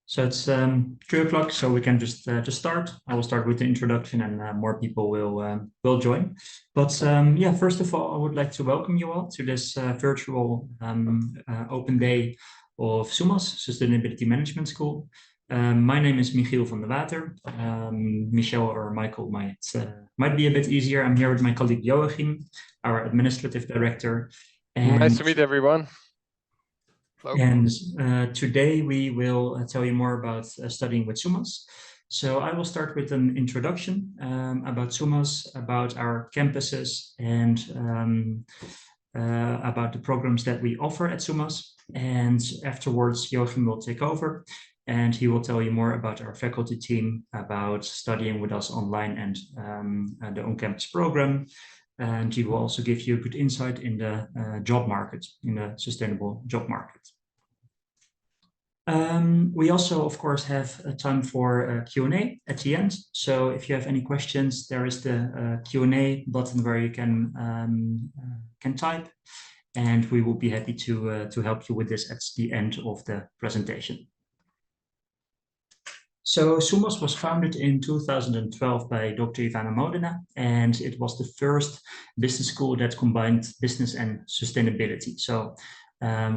So it's 3 o'clock, so we can just start. I will start with the introduction, and more people will join. But yeah, first of all, I would like to welcome you all to this virtual open day of SUMAS, Sustainability Management School. My name is Michiel van der Water. Michelle or Michael might be a bit easier. I'm here with my colleague Joachim, our administrative director. And nice to meet everyone. Hello. And today we will tell you more about studying with SUMAS. So I will start with an introduction about SUMAS, about our campuses, and about the programs that we offer at SUMAS. And afterwards, Joachim will take over, and he will tell you more about our faculty team, about studying with us online and the on-campus program. And he will also give you a good insight in the job market, in the sustainable job market. We also, of course, have time for Q&A at the end. So if you have any questions, there is the Q&A button where you can type, and we will be happy to help you with this at the end of the presentation. So SUMAS was founded in 2012 by Dr. Ivana Modena, and it was the first business school that combined business and sustainability. So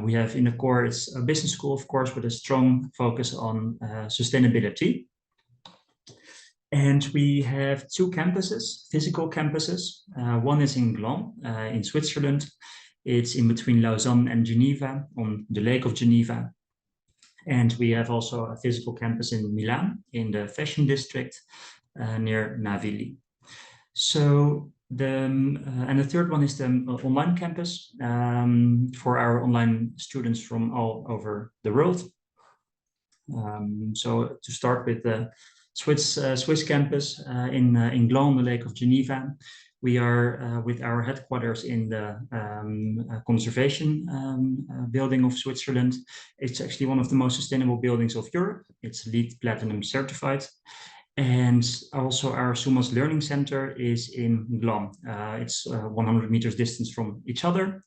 we have in the core, it's a business school, of course, with a strong focus on sustainability. And we have two campuses, physical campuses. One is in Gland, in Switzerland. It's in between Lausanne and Geneva, on the Lake of Geneva. And we have also a physical campus in Milan, in the fashion district, near Navili. So the third one is the online campus for our online students from all over the world. So to start with the Swiss campus in Gland, the Lake of Geneva, we are with our headquarters in the conservation building of Switzerland. It's actually one of the most sustainable buildings of Europe. It's LEED Platinum certified. And also our SUMAS Learning Center is in Gland. It's 100 meters distance from each other.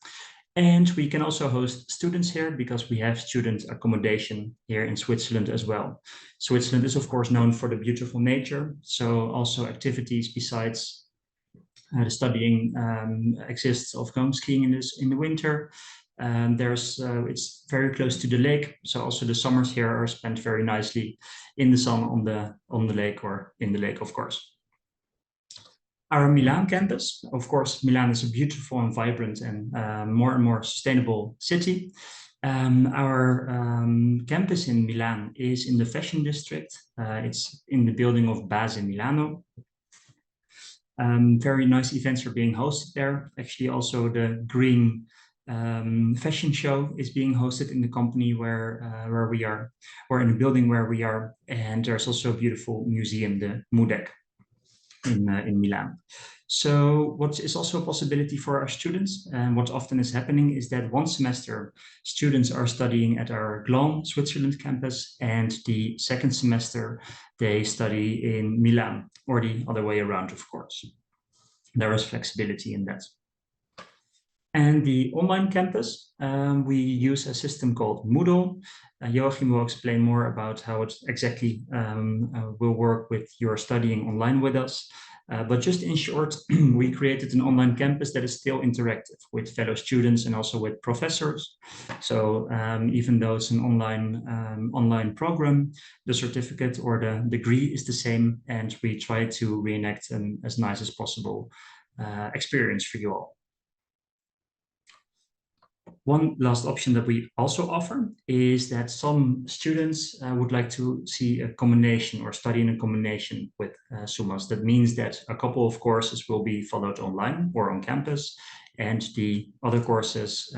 And we can also host students here because we have student accommodation here in Switzerland as well. Switzerland is, of course, known for the beautiful nature. So also activities besides the studying exists of going skiing in the winter. It's very close to the lake, so also the summers here are spent very nicely in the sun on the lake, or in the lake, of course. Our Milan campus, of course, Milan is a beautiful and vibrant and more sustainable city. Our campus in Milan is in the fashion district. It's in the building of Base in Milano. Very nice events are being hosted there. Actually, also the green fashion show is being hosted in the company where we are, or in the building where we are. And there's also a beautiful museum, the MUDEC, in Milan. So what is also a possibility for our students, and what often is happening, is that one semester students are studying at our Gland, Switzerland campus, and the second semester they study in Milan, or the other way around, of course. There is flexibility in that. And the online campus, we use a system called Moodle. Joachim will explain more about how it exactly will work with your studying online with us. But just in short, we created an online campus that is still interactive with fellow students and also with professors. So even though it's an online program, the certificate or the degree is the same, and we try to reenact an as nice as possible experience for you all. One last option that we also offer is that some students would like to see a combination or study in a combination with SUMAS. That means that a couple of courses will be followed online or on campus, and the other courses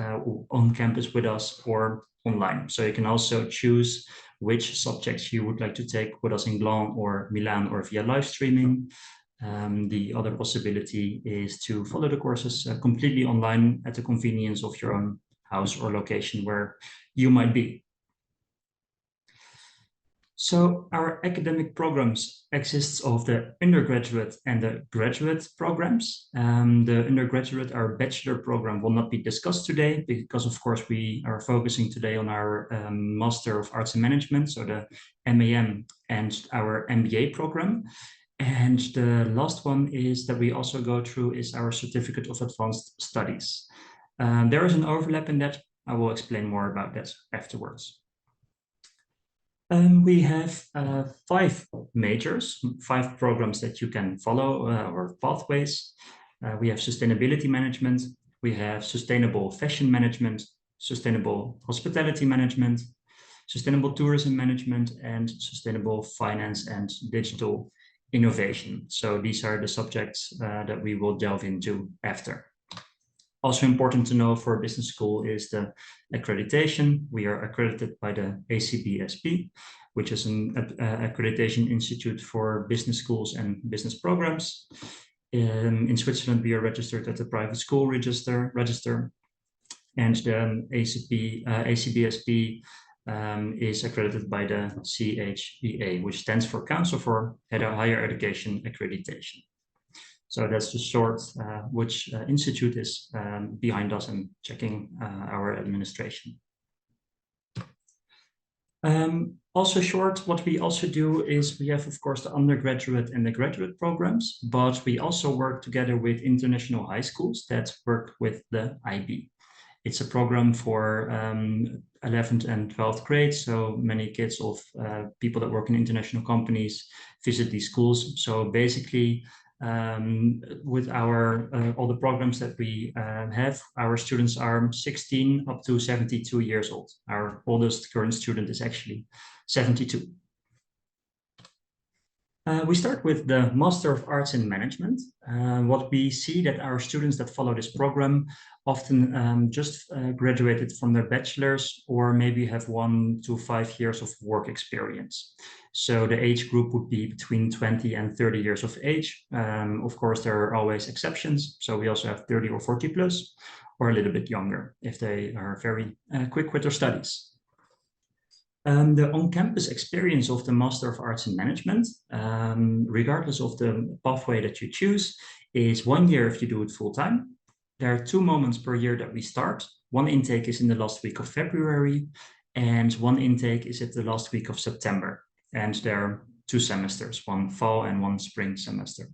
on campus with us or online. So you can also choose which subjects you would like to take with us in Gland or Milan or via live streaming. The other possibility is to follow the courses completely online at the convenience of your own house or location where you might be. So our academic programs exists of the undergraduate and the graduate programs. The undergraduate, our bachelor program will not be discussed today because of course we are focusing today on our Master of Arts and Management, so the MAM and our MBA program. And the last one is that we also go through is our Certificate of Advanced Studies. There is an overlap in that. I will explain more about that afterwards. We have 5 majors, 5 programs that you can follow or pathways. We have sustainability management, we have sustainable fashion management, sustainable hospitality management, sustainable tourism management, and sustainable finance and digital innovation. So these are the subjects that we will delve into after. Also important to know for a business school is the accreditation. We are accredited by the ACBSP, which is an accreditation institute for business schools and business programs. In Switzerland, we are registered at the private school register, and the ACBSP is accredited by the CHEA, which stands for Council for Higher Education Accreditation. So that's the short, which institute is behind us and checking our administration. Also short, what we also do is we have, of course, the undergraduate and the graduate programs, but we also work together with international high schools that work with the IB. It's a program for 11th and 12th grade, so many kids of people that work in international companies visit these schools. So basically, with our all the programs that we have, our students are 16 up to 72 years old. Our oldest current student is actually 72. We start with the Master of Arts in Management. What we see that our students that follow this program often just graduated from their bachelor's or maybe have 1 to 5 years of work experience. So the age group would be between 20 and 30 years of age. Of course, there are always exceptions. So we also have 30 or 40 plus, or a little bit younger if they are very quick with their studies. The on-campus experience of the Master of Arts in Management, regardless of the pathway that you choose, is 1 year if you do it full-time. There are 2 moments per year that we start. One intake is in the last week of February, and one intake is at the last week of September. And there are 2 semesters, one fall and one spring semester.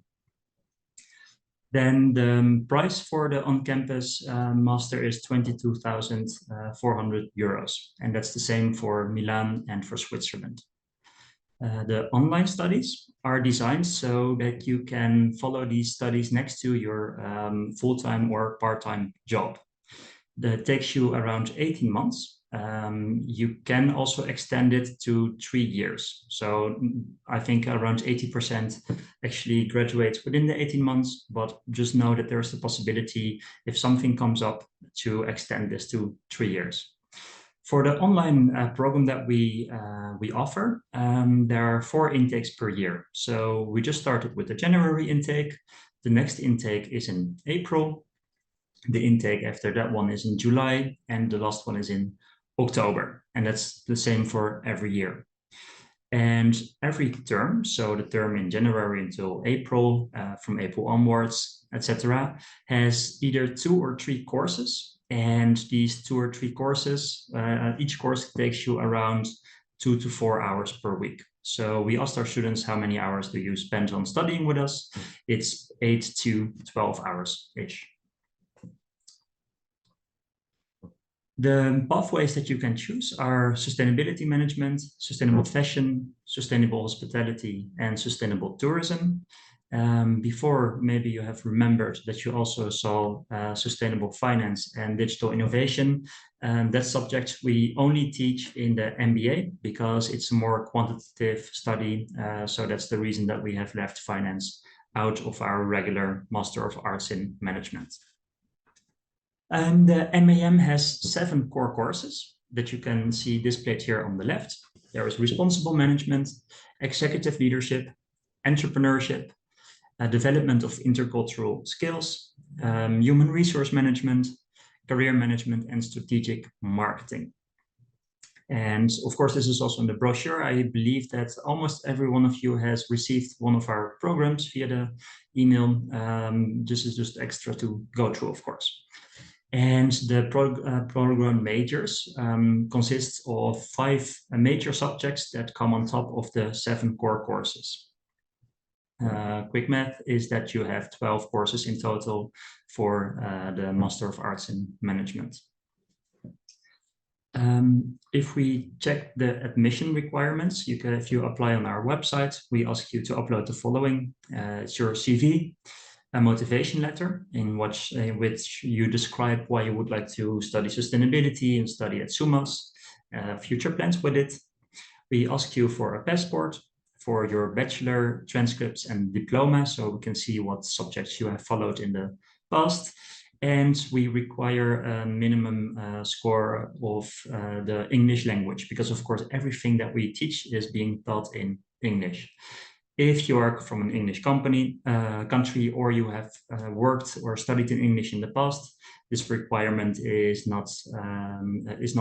Then the price for the on-campus master is 22,400 euros. And that's the same for Milan and for Switzerland. The online studies are designed so that you can follow these studies next to your full-time or part-time job. That takes you around 18 months. You can also extend it to 3 years. So I think around 80% actually graduates within the 18 months, but just know that there's the possibility if something comes up to extend this to 3 years. For the online program that we offer, there are 4 intakes per year. So we just started with the January intake. The next intake is in April. The intake after that one is in July, and the last one is in October. And that's the same for every year. And every term, so the term in January until April, from April onwards, etc., has either 2 or 3 courses. And these 2 or 3 courses, each course takes you around 2 to 4 hours per week. So we asked our students, how many hours do you spend on studying with us? It's 8 to 12 hours-ish. The pathways that you can choose are sustainability management, sustainable fashion, sustainable hospitality, and sustainable tourism. Before, maybe you have remembered that you also saw sustainable finance and digital innovation. That subject we only teach in the MBA because it's a more quantitative study. So that's the reason that we have left finance out of our regular Master of Arts in Management. The MAM has 7 core courses that you can see displayed here on the left. There is responsible management, executive leadership, entrepreneurship, development of intercultural skills, human resource management, career management, and strategic marketing. And of course, this is also in the brochure. I believe that almost every one of you has received one of our programs via the email. This is just extra to go through, of course. And the program majors consists of 5 major subjects that come on top of the 7 core courses. Quick math is that you have 12 courses in total for the Master of Arts in Management. If we check the admission requirements, if you apply on our website, we ask you to upload the following. It's your CV, a motivation letter in which you describe why you would like to study sustainability and study at SUMAS, future plans with it. We ask you for a passport, for your bachelor transcripts and diploma, so we can see what subjects you have followed in the past. And we require a minimum score of the English language, because of course everything that we teach is being taught in English. If you are from an English country, or you have worked or studied in English in the past, this requirement is not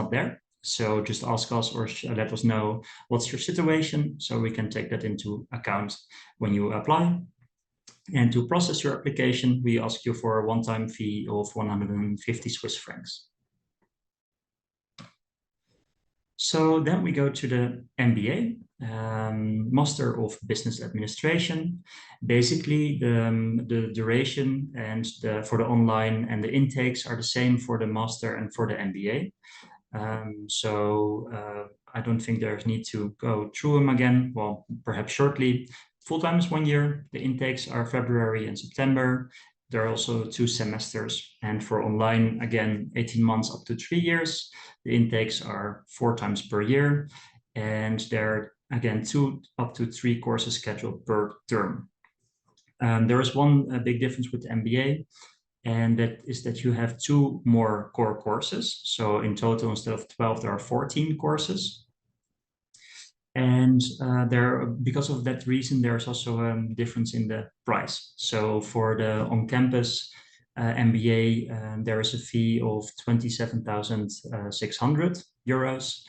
there. So just ask us or let us know what's your situation, so we can take that into account when you apply. And to process your application, we ask you for a one-time fee of 150 Swiss francs. So then we go to the MBA, Master of Business Administration. Basically, the duration and for the online and the intakes are the same for the Master and for the MBA. I don't think there's need to go through them again. Well, perhaps shortly. Full-time is 1 year. The intakes are February and September. There are also 2 semesters. And for online, again, 18 months up to 3 years. The intakes are 4 times per year. And there are, again, 2 up to 3 courses scheduled per term. There is one big difference with the MBA. And that is that you have 2 more core courses. So in total, instead of 12, there are 14 courses. And because of that reason, there's also a difference in the price. So for the on-campus MBA, there is a fee of 27,600 euros.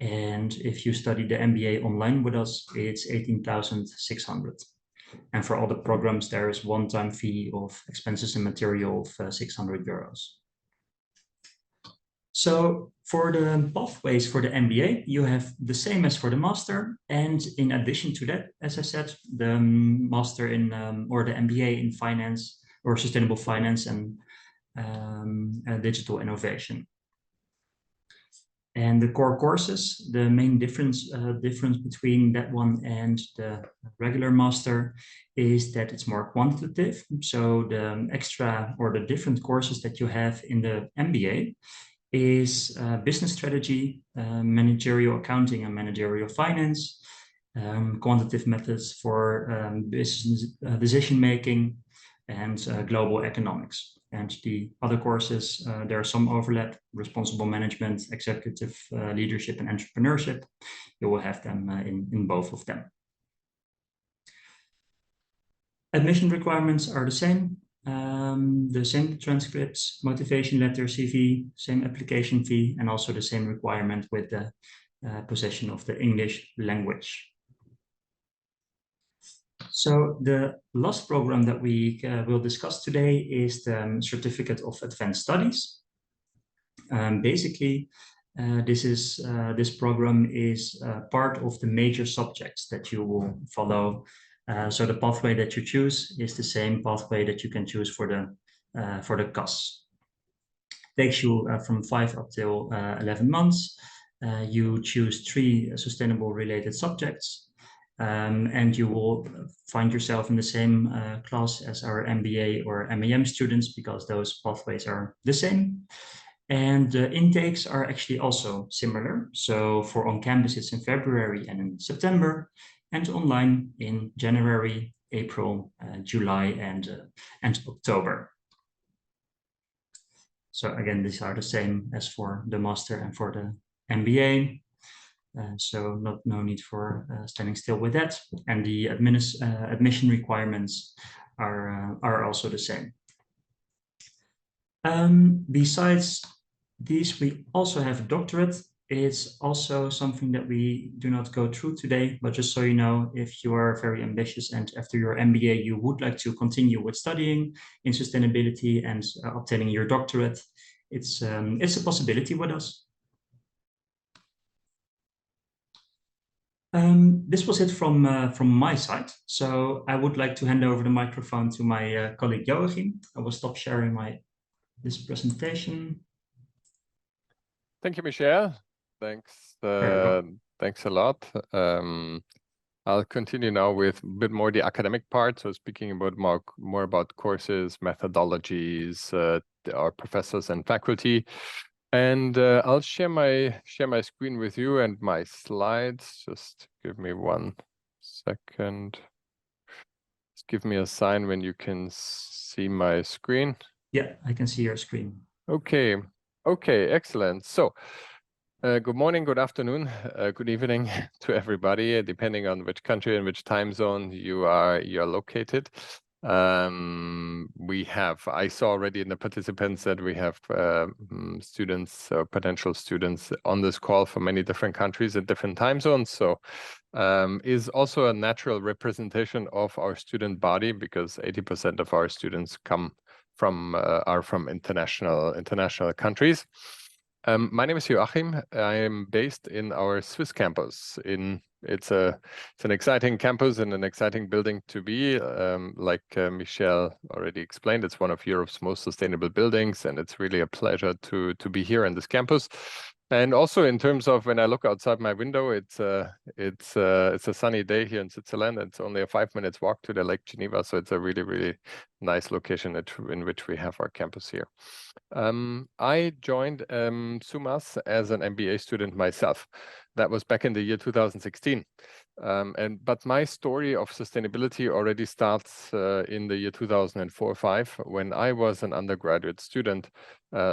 And if you study the MBA online with us, it's 18,600. And for all the programs, there is one-time fee of expenses and material of 600 euros. So for the pathways for the MBA, you have the same as for the master. And in addition to that, as I said, the master in or the MBA in finance or sustainable finance and digital innovation. And the core courses, the main difference between that one and the regular master is that it's more quantitative. So the extra or the different courses that you have in the MBA is business strategy, managerial accounting and managerial finance, quantitative methods for business decision-making, and global economics. And the other courses, there are some overlap: responsible management, executive leadership, and entrepreneurship. You will have them in both of them. Admission requirements are the same. The same transcripts, motivation letter, CV, same application fee, and also the same requirement with the possession of the English language. So the last program that we will discuss today is the Certificate of Advanced Studies. Basically, this program is part of the major subjects that you will follow. So the pathway that you choose is the same pathway that you can choose for the CAS. Takes you from 5 up till 11 months. You choose 3 sustainable related subjects. And you will find yourself in the same class as our MBA or MAM students, because those pathways are the same. And the intakes are actually also similar. So for on campus, it's in February and in September, and online in January, April, July, and October. So again, these are the same as for the master and for the MBA. So no need for standing still with that. And the admission requirements are also the same. Besides these, we also have doctorate It's also something that we do not go through today, but just so you know, if you are very ambitious and after your MBA, you would like to continue with studying in sustainability and obtaining your doctorate, it's a possibility with us. This was it from my side. So I would like to hand over the microphone to my colleague Joachim. I will stop sharing this presentation. Thank you, Michelle. Thanks. Thanks a lot. I'll continue now with a bit more the academic part. So speaking about more about courses, methodologies, our professors and faculty. And I'll share my screen with you and my slides. Just give me 1 second. Just give me a sign when you can see my screen. Yeah, I can see your screen. Okay. Okay, excellent. So good morning, good afternoon, good evening to everybody, depending on which country and which time zone you are located. I saw already in the participants that we have students or potential students on this call from many different countries and different time zones. So is also a natural representation of our student body, because 80% of our students are from international countries. My name is Joachim. I am based in our Swiss campus. It's an exciting campus and an exciting building to be. Like Michelle already explained, it's one of Europe's most sustainable buildings, and it's really a pleasure to be here in this campus. And also in terms of when I look outside my window, it's a sunny day here in Switzerland. It's only a 5 minutes walk to the Lake Geneva, so it's a really, really nice location in which we have our campus here. I joined SUMAS as an MBA student myself. That was back in the year 2016. But my story of sustainability already starts in the year 2004-05, when I was an undergraduate student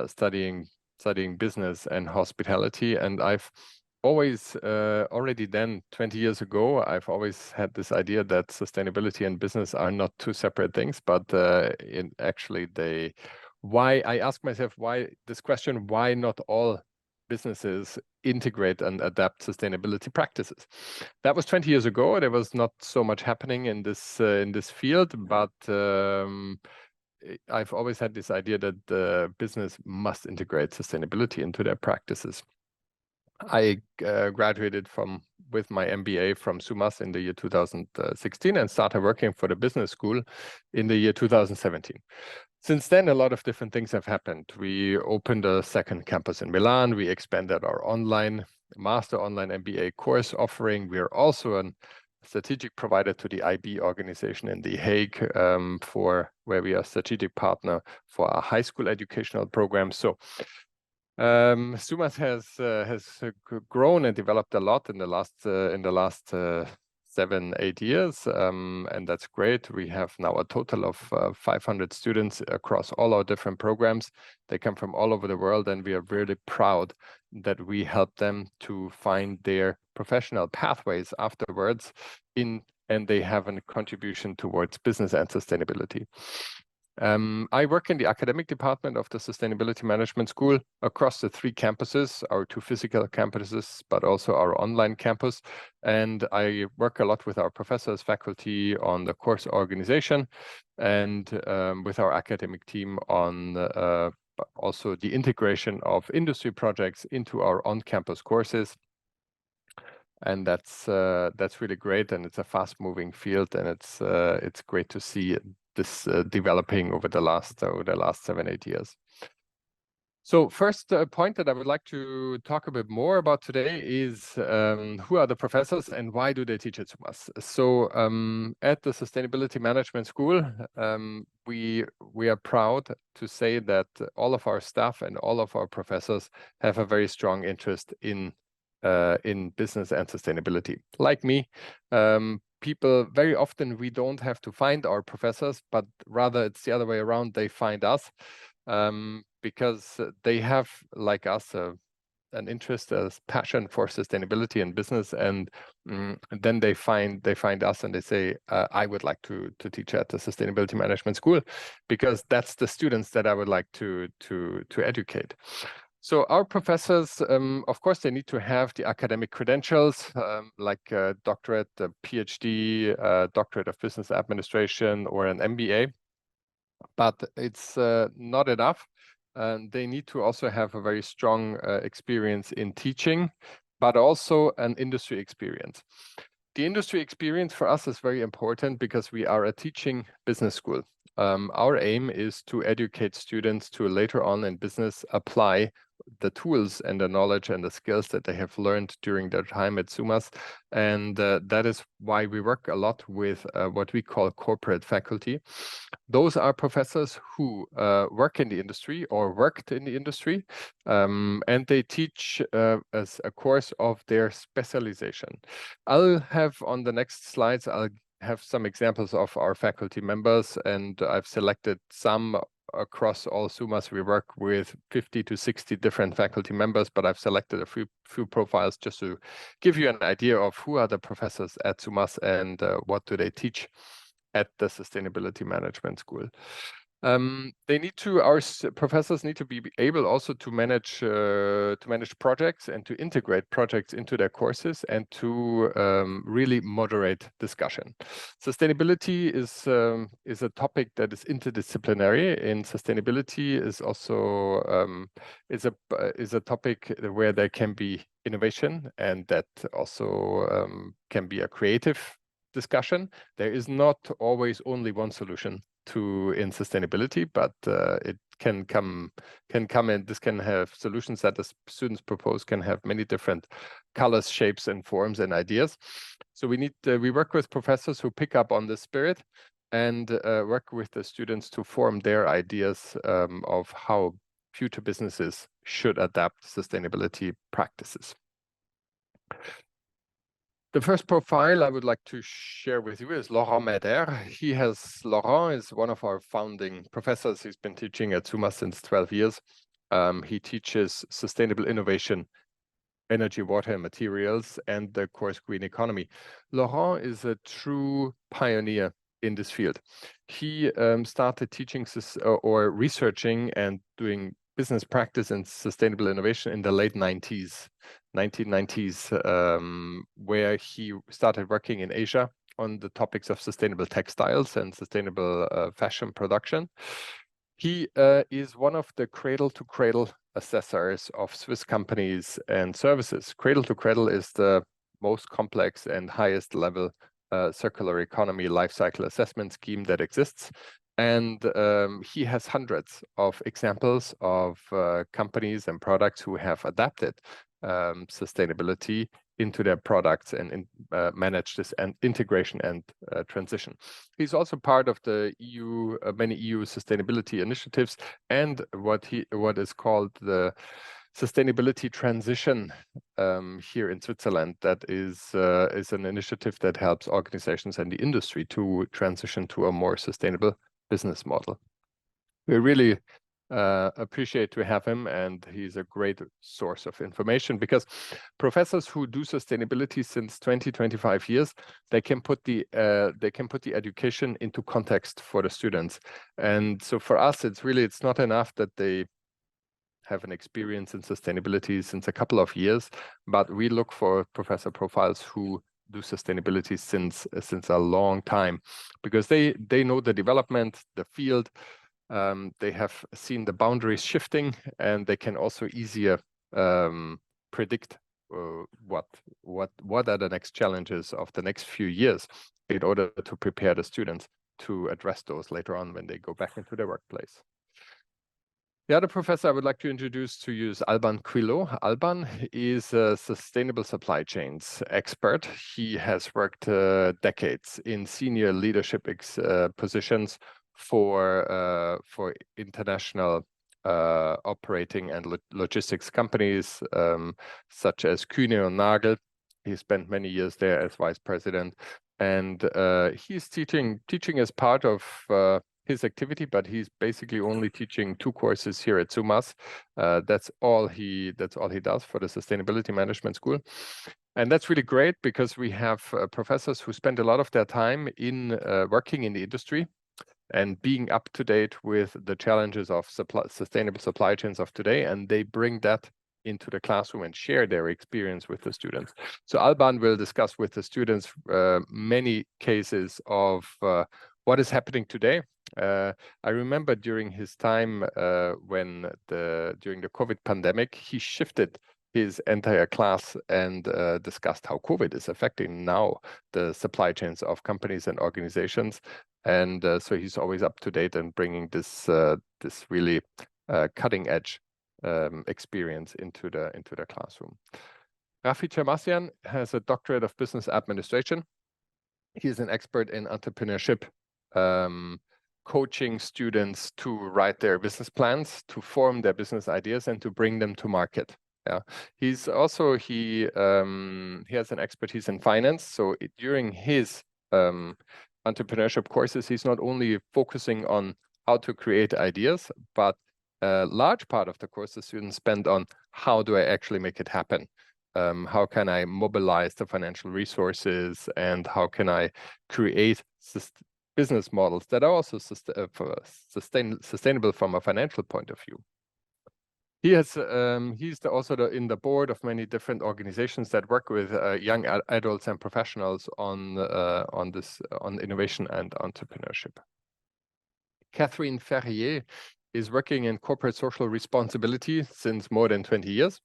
studying business and hospitality. And I've always, already then, 20 years ago, I've always had this idea that sustainability and business are not two separate things, but I ask myself this question, why not all businesses integrate and adapt sustainability practices? That was 20 years ago. There was not so much happening in this field, but I've always had this idea that the business must integrate sustainability into their practices. I graduated with my MBA from SUMAS in the year 2016 and started working for the business school in the year 2017. Since then, a lot of different things have happened. We opened a second campus in Milan. We expanded our master online MBA course offering. We are also a strategic provider to the IB organization in The Hague, where we are a strategic partner for our high school educational program. So SUMAS has grown and developed a lot in the last 7-8 years, and that's great. We have now a total of 500 students across all our different programs. They come from all over the world, and we are really proud that we help them to find their professional pathways afterwards, and they have a contribution towards business and sustainability. I work in the academic department of the Sustainability Management School across the 3 campuses, our 2 physical campuses, but also our online campus. And I work a lot with our professors, faculty on the course organization, and with our academic team on also the integration of industry projects into our on-campus courses. And that's really great, and it's a fast-moving field, and it's great to see this developing over the last 7-8 years. So first point that I would like to talk a bit more about today is who are the professors and why do they teach at SUMAS? So at the Sustainability Management School, we are proud to say that all of our staff and all of our professors have a very strong interest in business and sustainability. Like me, people, very often we don't have to find our professors, but rather it's the other way around. They find us because they have, like us, an interest, a passion for sustainability and business, and then they find us and they say, I would like to teach at the Sustainability Management School, because that's the students that I would like to educate. So our professors, of course, they need to have the academic credentials, like a doctorate, a PhD, doctorate of business administration, or an MBA. But it's not enough. They need to also have a very strong experience in teaching, but also an industry experience. The industry experience for us is very important because we are a teaching business school. Our aim is to educate students to later on in business apply the tools and the knowledge and the skills that they have learned during their time at SUMAS. And that is why we work a lot with what we call corporate faculty. Those are professors who work in the industry or worked in the industry, and they teach as a course of their specialization. I'll have on the next slides, I'll have some examples of our faculty members, and I've selected some across all SUMAS. We work with 50 to 60 different faculty members, but I've selected a few profiles just to give you an idea of who are the professors at SUMAS and what do they teach at the Sustainability Management School. Our professors need to be able also to manage projects and to integrate projects into their courses and to really moderate discussion. Sustainability is a topic that is interdisciplinary. In sustainability is also is a topic where there can be innovation, and that also can be a creative discussion. There is not always only one solution in sustainability, but it can come in. This can have solutions that the students propose can have many different colors, shapes, and forms and ideas. So we work with professors who pick up on the spirit and work with the students to form their ideas of how future businesses should adapt sustainability practices. The first profile I would like to share with you is Laurent Meder. Laurent is one of our founding professors. He's been teaching at SUMAS since 12 years. He teaches sustainable innovation, energy, water, and materials, and the course Green Economy. Laurent is a true pioneer in this field. He started teaching or researching and doing business practice and sustainable innovation in the late 1990s, where he started working in Asia on the topics of sustainable textiles and sustainable fashion production. He is one of the cradle-to-cradle assessors of Swiss companies and services. Cradle-to-cradle is the most complex and highest level circular economy life cycle assessment scheme that exists. And he has hundreds of examples of companies and products who have adapted sustainability into their products and manage this and integration and transition. He's also part of the EU, many EU sustainability initiatives, and what is called the sustainability transition here in Switzerland. That is an initiative that helps organizations and the industry to transition to a more sustainable business model. We really appreciate to have him, and he's a great source of information because professors who do sustainability since 25 years, they can put the education into context for the students. And so for us, it's not enough that they have an experience in sustainability since a couple of years, but we look for professor profiles who do sustainability since a long time, because they know the development, the field. They have seen the boundaries shifting, and they can also easier predict what are the next challenges of the next few years in order to prepare the students to address those later on when they go back into their workplace. The other professor I would like to introduce to you is Alban Quillot. Alban is a sustainable supply chains expert. He has worked decades in senior leadership positions for international operating and logistics companies such as Kühne und Nagel. He spent many years there as vice president, and he's teaching as part of his activity, but he's basically only teaching 2 courses here at SUMAS. That's all he does for the Sustainability Management School. And that's really great because we have professors who spend a lot of their time in working in the industry. and being up to date with the challenges of sustainable supply chains of today, and they bring that into the classroom and share their experience with the students. So Alban will discuss with the students many cases of what is happening today. I remember during his time during the COVID pandemic, he shifted his entire class and discussed how COVID is affecting now the supply chains of companies and organizations. And so he's always up to date and bringing this really cutting edge experience into the classroom. Rafi Chermassian has a doctorate of business administration. He is an expert in entrepreneurship, coaching students to write their business plans, to form their business ideas, and to bring them to market. Yeah, he's also he has an expertise in finance. So during his entrepreneurship courses, he's not only focusing on how to create ideas, but a large part of the course the students spend on how do I actually make it happen. How can I mobilize the financial resources, and how can I create business models that are also sustainable from a financial point of view. He's also in the board of many different organizations that work with young adults and professionals on innovation and entrepreneurship. Catherine Ferrier is working in corporate social responsibility since more than 20 years.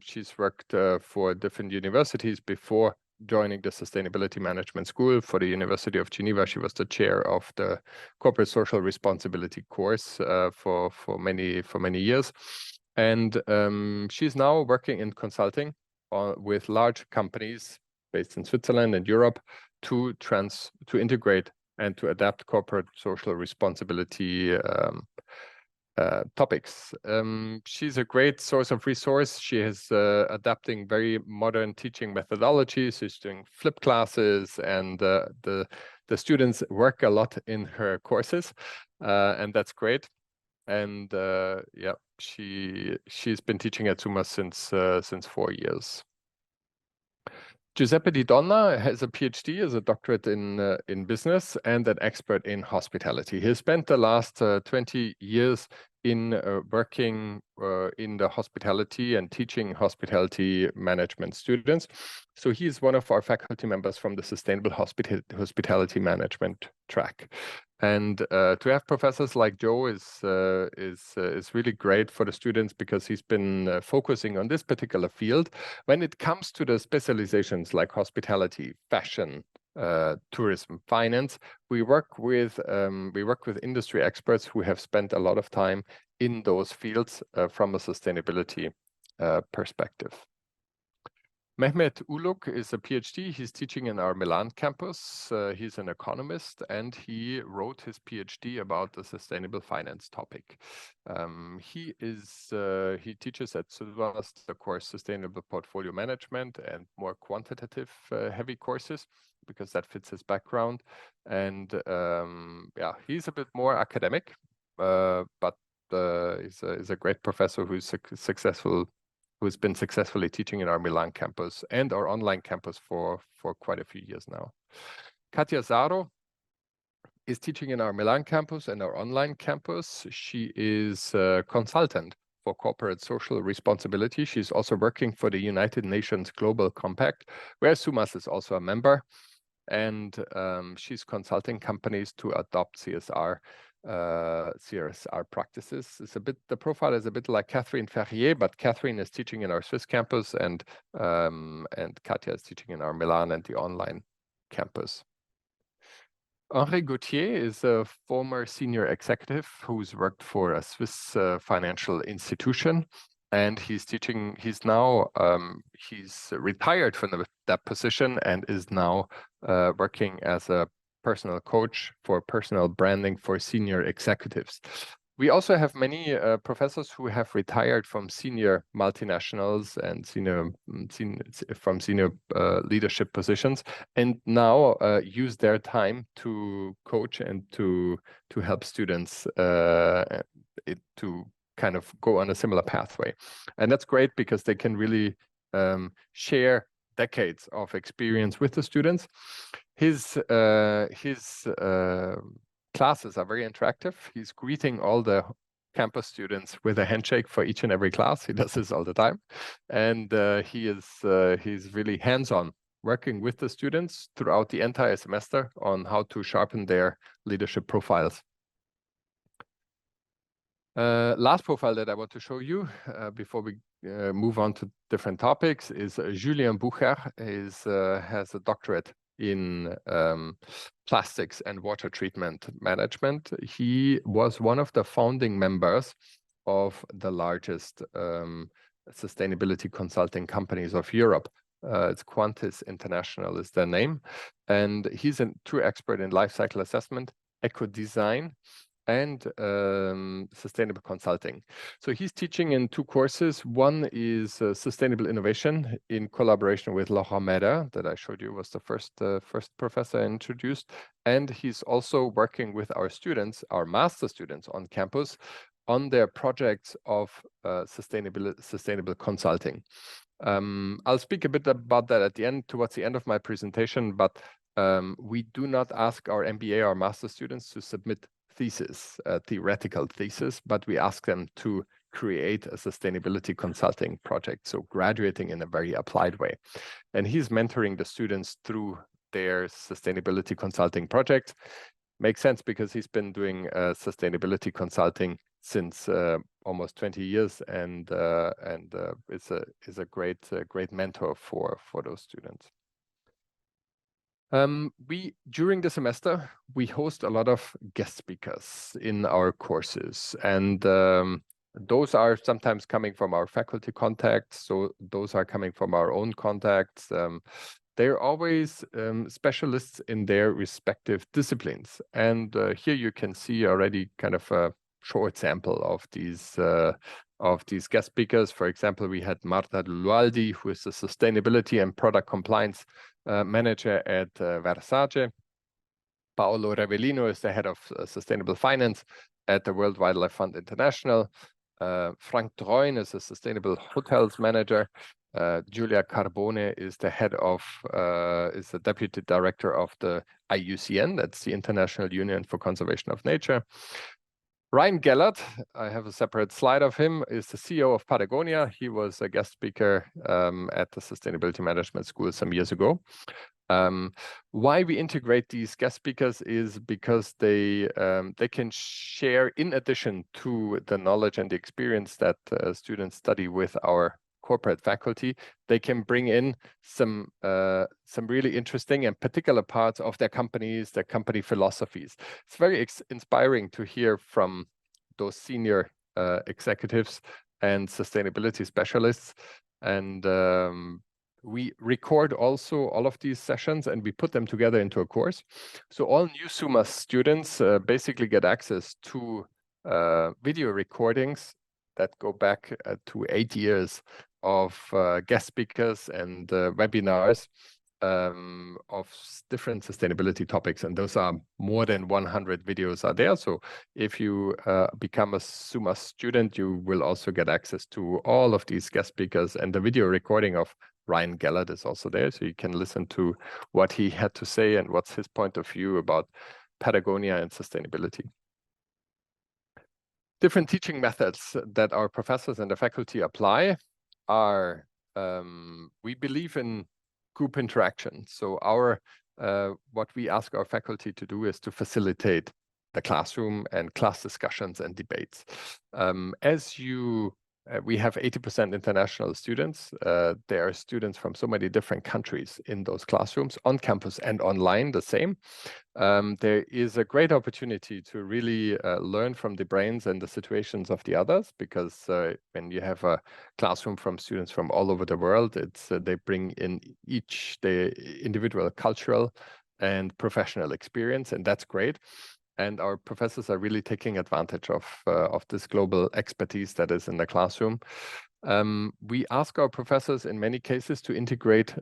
She's worked for different universities before joining the Sustainability Management School. For the University of Geneva, she was the chair of the Corporate Social Responsibility course for many years. And she's now working in consulting with large companies based in Switzerland and Europe to integrate and to adapt corporate social responsibility topics. She's a great source of resource. She is adapting very modern teaching methodologies. She's doing flipped classes, and the students work a lot in her courses, and that's great. And yeah, she's been teaching at SUMAS since 4 years. Giuseppe Di Donna has a PhD as a doctorate in business and an expert in hospitality. He spent the last 20 years in working in the hospitality and teaching hospitality management students. So he is one of our faculty members from the Sustainable Hospitality Management track. And to have professors like Joe is really great for the students, because he's been focusing on this particular field. When it comes to the specializations like hospitality, fashion, tourism, finance, we work with industry experts who have spent a lot of time in those fields from a sustainability perspective. Mehmet Uluk is a PhD. He's teaching in our Milan campus. He's an economist, and he wrote his PhD about the sustainable finance topic. He teaches at SUMAS the course Sustainable Portfolio Management and more quantitative heavy courses, because that fits his background. And yeah, he's a bit more academic, but he's a great professor who's who's been successfully teaching in our Milan campus and our online campus for quite a few years now. Katia Zaro is teaching in our Milan campus and our online campus. She is a consultant for corporate social responsibility. She's also working for the United Nations Global Compact, where SUMAS is also a member. And she's consulting companies to adopt CSR practices. The profile is a bit like Catherine Ferrier, but Catherine is teaching in our Swiss campus, and Katia is teaching in our Milan and the online campus. Henri Gauthier is a former senior executive who's worked for a Swiss financial institution, and he's teaching. He's now he's retired from that position and is now working as a personal coach for personal branding for senior executives. We also have many professors who have retired from senior multinationals and senior leadership positions, and now use their time to coach and to help students to kind of go on a similar pathway. And that's great, because they can really share decades of experience with the students. His classes are very interactive. He's greeting all the campus students with a handshake for each and every class. He does this all the time. And he's really hands-on, working with the students throughout the entire semester on how to sharpen their leadership profiles. Last profile that I want to show you before we move on to different topics is Julien Bucher. Has a doctorate in plastics and water treatment management. He was one of the founding members of the largest sustainability consulting companies of Europe. It's Quantis International is their name. And he's a true expert in life cycle assessment, eco design, and sustainable consulting. So he's teaching in 2 courses. One is sustainable innovation in collaboration with Laurent Meder, that I showed you was the first professor I introduced. And he's also working with our students, our master students on campus, on their projects of sustainable consulting. I'll speak a bit about that at the end, towards the end of my presentation, but we do not ask our MBA or master students to submit thesis, theoretical thesis, but we ask them to create a sustainability consulting project, so graduating in a very applied way. And he's mentoring the students through their sustainability consulting project. Makes sense because he's been doing sustainability consulting since almost 20 years, and is a great mentor for those students. During the semester, we host a lot of guest speakers in our courses, and those are sometimes coming from our faculty contacts, so those are coming from our own contacts. They're always specialists in their respective disciplines. And here you can see already kind of a short sample of these guest speakers. For example, we had Marta Lualdi, who is the Sustainability and Product Compliance Manager at Versace. Paolo Revellino is the Head of Sustainable Finance at the World Wildlife Fund International. Frank Treun is a Sustainable Hotels Manager. Giulia Carbone is the is the Deputy Director of the IUCN, that's the International Union for Conservation of Nature. Ryan Gellert, I have a separate slide of him, is the CEO of Patagonia. He was a guest speaker at the Sustainability Management School some years ago. Why we integrate these guest speakers is because they can share, in addition to the knowledge and the experience that students study with our corporate faculty, they can bring in some really interesting and particular parts of their companies, their company philosophies. It's very inspiring to hear from those senior executives and sustainability specialists. And we record also all of these sessions and we put them together into a course. So all new SUMAS students basically get access to video recordings that go back to 8 years of guest speakers and webinars of different sustainability topics. And those are more than 100 videos are there. So if you become a SUMAS student, you will also get access to all of these guest speakers, and the video recording of Ryan Gellert is also there. So you can listen to what he had to say and what's his point of view about Patagonia and sustainability. Different teaching methods that our professors and the faculty apply are, we believe in group interaction. So what we ask our faculty to do is to facilitate the classroom and class discussions and debates. We have 80% international students. There are students from so many different countries in those classrooms, on campus and online, the same. There is a great opportunity to really learn from the brains and the situations of the others, because when you have a classroom from students from all over the world, they bring in each the individual cultural and professional experience, and that's great. And our professors are really taking advantage of this global expertise that is in the classroom. We ask our professors in many cases to integrate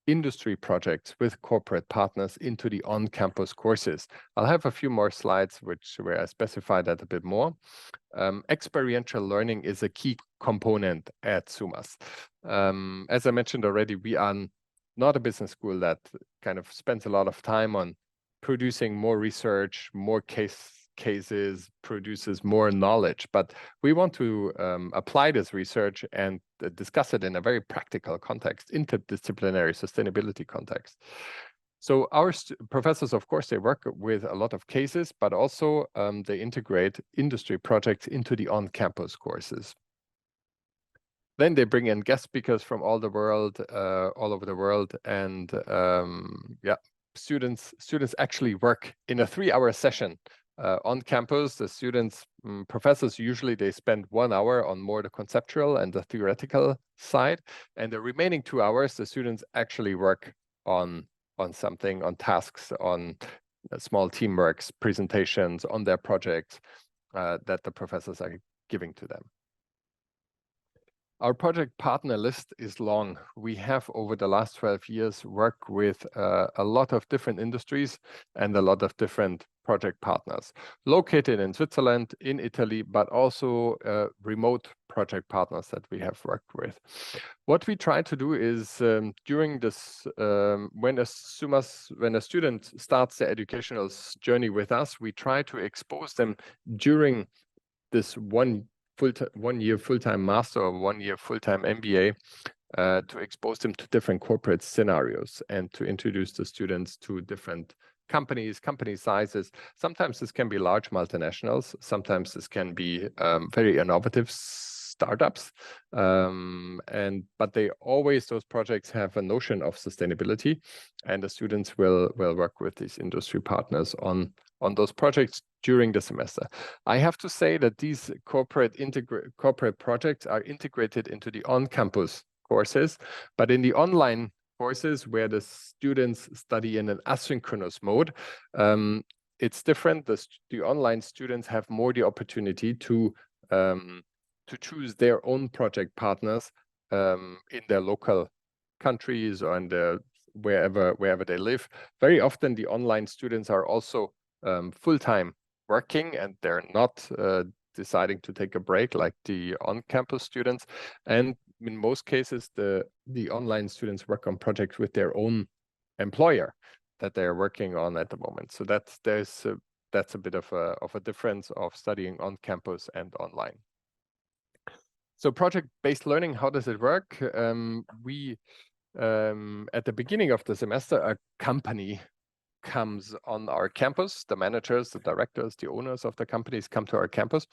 industry projects with corporate partners into the on-campus courses. I'll have a few more slides where I specify that a bit more. Experiential learning is a key component at SUMAS. As I mentioned already, we are not a business school that kind of spends a lot of time on producing more research, more cases, produces more knowledge. But we want to apply this research and discuss it in a very practical context, interdisciplinary sustainability context. So our professors, of course, they work with a lot of cases, but also they integrate industry projects into the on-campus courses. Then they bring in guest speakers from all over the world, and yeah, students actually work in a 3-hour session on campus. The students, professors, usually they spend 1 hour on more the conceptual and the theoretical side, and the remaining 2 hours, the students actually work on something, on tasks, on small teamworks, presentations, on their projects that the professors are giving to them. Our project partner list is long. We have, over the last 12 years, worked with a lot of different industries and a lot of different project partners, located in Switzerland, in Italy, but also remote project partners that we have worked with. What we try to do is during this, when a student starts their educational journey with us, we try to expose them during this 1 year full-time master or 1 year full-time MBA to expose them to different corporate scenarios and to introduce the students to different companies, company sizes. Sometimes this can be large multinationals. Sometimes this can be very innovative startups. But those projects have a notion of sustainability, and the students will work with these industry partners on those projects during the semester. I have to say that these corporate projects are integrated into the on-campus courses, but in the online courses where the students study in an asynchronous mode, it's different. The online students have more the opportunity to choose their own project partners in their local countries or in wherever they live. Very often the online students are also full-time working, and they're not deciding to take a break like the on-campus students. And in most cases, the online students work on projects with their own employer that they're working on at the moment. So that's a bit of a difference of studying on campus and online. So project-based learning, how does it work? We at the beginning of the semester, a company comes on our campus. The managers, the directors, the owners of the companies come to our campus.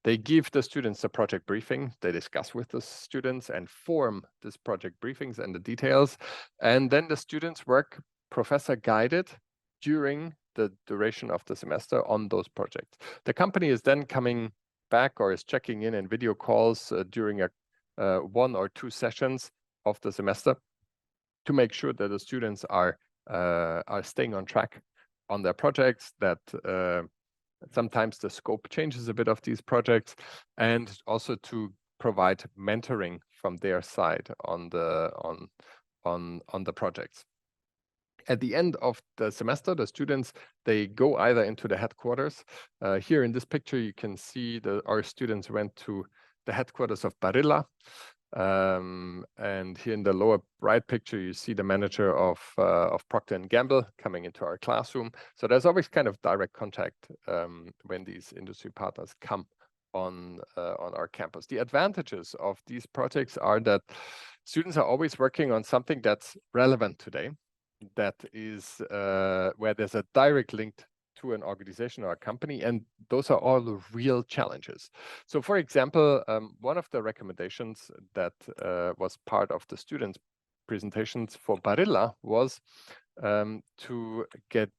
They give the students a project briefing. They discuss with the students and form this project briefings and the details. And then the students work professor guided during the duration of the semester on those projects. The company is then coming back or is checking in video calls during 1 or 2 sessions of the semester to make sure that the students are staying on track on their projects, that sometimes the scope changes a bit of these projects, and also to provide mentoring from their side on the projects. At the end of the semester, the students, they go either into the headquarters. Here in this picture, you can see that our students went to the headquarters of Barilla. And here in the lower right picture, you see the manager of Procter & Gamble coming into our classroom. So there's always kind of direct contact when these industry partners come on our campus. The advantages of these projects are that students are always working on something that's relevant today, that is where there's a direct link to an organization or a company, and those are all the real challenges. So for example, one of the recommendations that was part of the students' presentations for Barilla was to get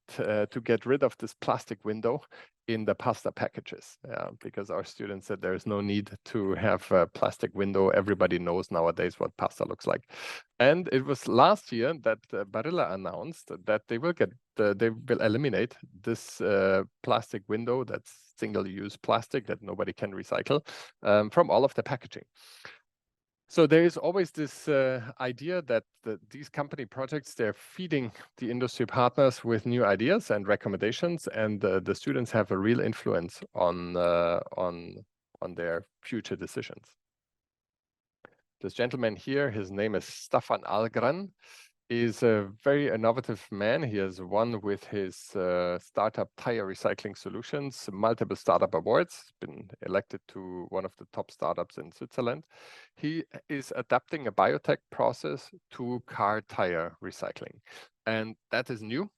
rid of this plastic window in the pasta packages, because our students said there is no need to have a plastic window. Everybody knows nowadays what pasta looks like. And it was last year that Barilla announced that they will eliminate this plastic window, that's single-use plastic that nobody can recycle, from all of the packaging. So there is always this idea that these company projects, they're feeding the industry partners with new ideas and recommendations, and the students have a real influence on their future decisions. This gentleman here, his name is Staffan Algren. is a very innovative man. He has won with his startup tire recycling solutions multiple startup awards, been elected to one of the top startups in Switzerland. He is adapting a biotech process to car tire recycling, and that is new.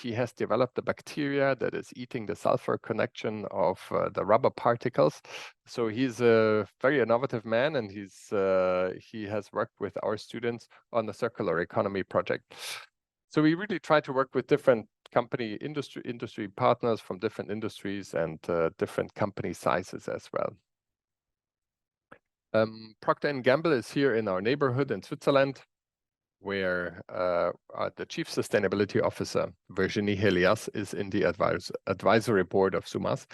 He has developed a bacteria that is eating the sulfur connection of the rubber particles. So he's a very innovative man, and he has worked with our students on the circular economy project. So we really try to work with different industry partners from different industries and different company sizes as well. Procter & Gamble is here in our neighborhood in Switzerland, where the Chief Sustainability Officer, Virginie Helias, is in the advisory board of SUMAS,